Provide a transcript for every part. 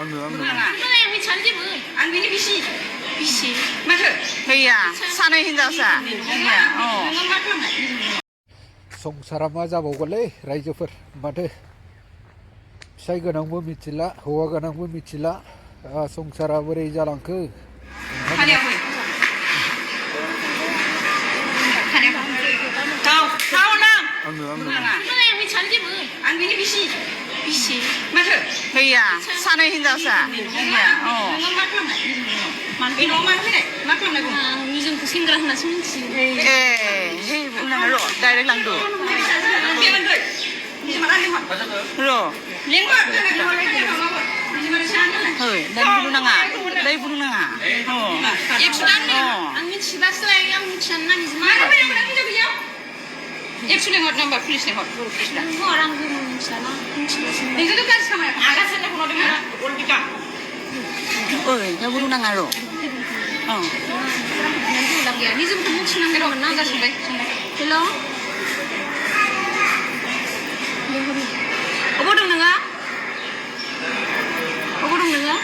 그거야 미천집은 안 되니 비시 맞아 헤이야 사내 힌자사 संसारा जाबावगोनलै रायजोफोर माथो फिसाय गोनांबो मिथिला हौवा गोनांबो मिथिला संसारा बोरै जालांखो 그거야 미천집은 안 되니 비시 맞아 헤이야 사내 힌자사 요즘 그 생각 하나 숨지 에 헤이 불나로 다이렉 랑도 로 헤이 날 부르나가 angin sibasa yang chana ni Excellent number, please. Orang guru sana. Itu tu kan sama. Agak sana pun ada mana? Orang kita. oi 날 부르나가로 Nanti lagi. Ni jom tu sini nak mana? Agak sampai. Hello. Apa dong nengah? Apa dong nengah?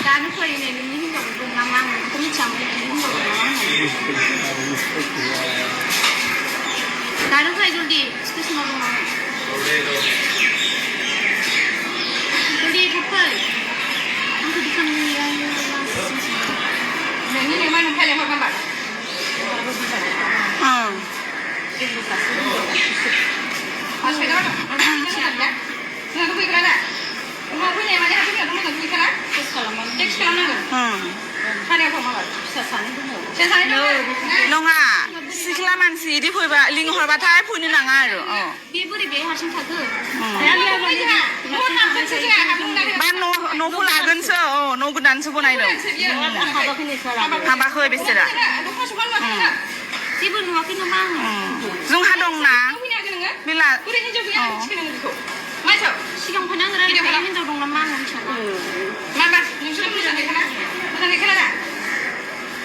Dah ni kau ini ni dong dong ngamang. Kau ni cakap ni dong ngamang. Dah ni kau jodi. Station dong ngamang. Jodi bukan. Aku di sana ni yang ni memang nak kali apa gambar? Asal dah. Nak tu pergi mana? Mau pergi mana? Aku ni nak pergi mana? Text kalau nak. Hari apa malam? Sesana tu. 농아 시클라만 시디 보이바 링허바타이 푸니나가로 비브리 배 하신 타그. 반 노노풀라근서 노구단서 보나이로 하바 거에 비슷하다 비브리 와키는 방. 중 하동나 밀라 맞아. 시경 반영을 하는 게 힘들 동안 막 엄청. 맞아. 눈치를 보지 않게 하나. 어떻게 하나?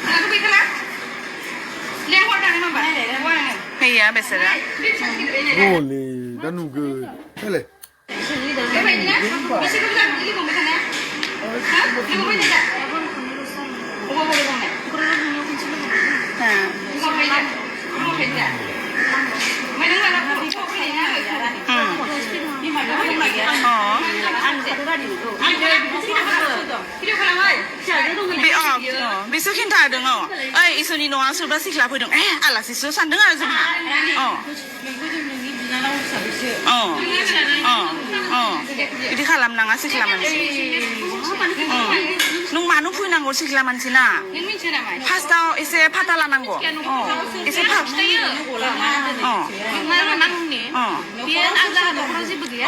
하나 또 보이잖아. 레고다는 뭐 봐. 헤이야 비슷하다 롤리 나누그 헬레 이거 보이냐? 미시고다 이거 보면 되나? 이거 보이냐? 이거 보이네. 이거 보이냐? 이거 보이냐? mấy đứa nó cũng không có gì nữa nhưng mà nó không là gì ăn sẽ ra đủ rồi ăn chơi cái điều không ơi 비수킨타 등어 에이 이순이 노아 수바 시클라 보이등 에 알라 시수 산등 알아 좀 이리 칼람 나가 시클라만 농마누 푸이난 거 시클라만 지나 파스타 이세 파탈라난 거 이세 파 Mana nang ni? Biar ada operasi begitu.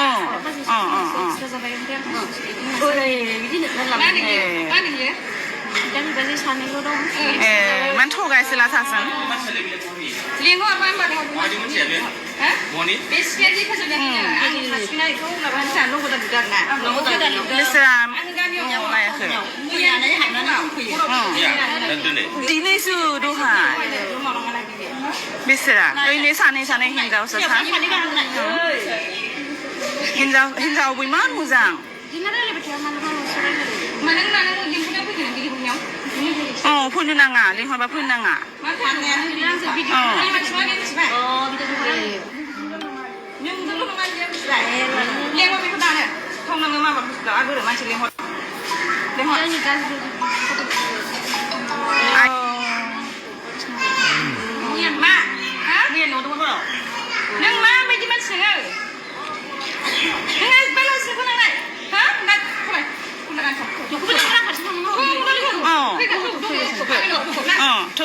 Mana ni? Dan bagi sana lo dong. Man thoga isila sasan. Lihat apa yang pada hari? Hah? Biskit ni kan sudah ni. Asmina itu lawan sana lo sudah bukan nak. Lo sudah ni. Lisram. Mai ke. Punya ni hanya nak kuih. Dini su duha. 비스라 여기네 산에 흰자우 서사 흰자우 보이만 무장 푸누나가 링허바 푸누나가 Miền nó đúng không? Nhưng mà mấy cái mắt sừng ơi, cái này bây giờ sừng con này, hả? Đặt không phải, không đặt ăn không? Chúng tôi đang làm gì không? Không, không, không. 어, 어, 저.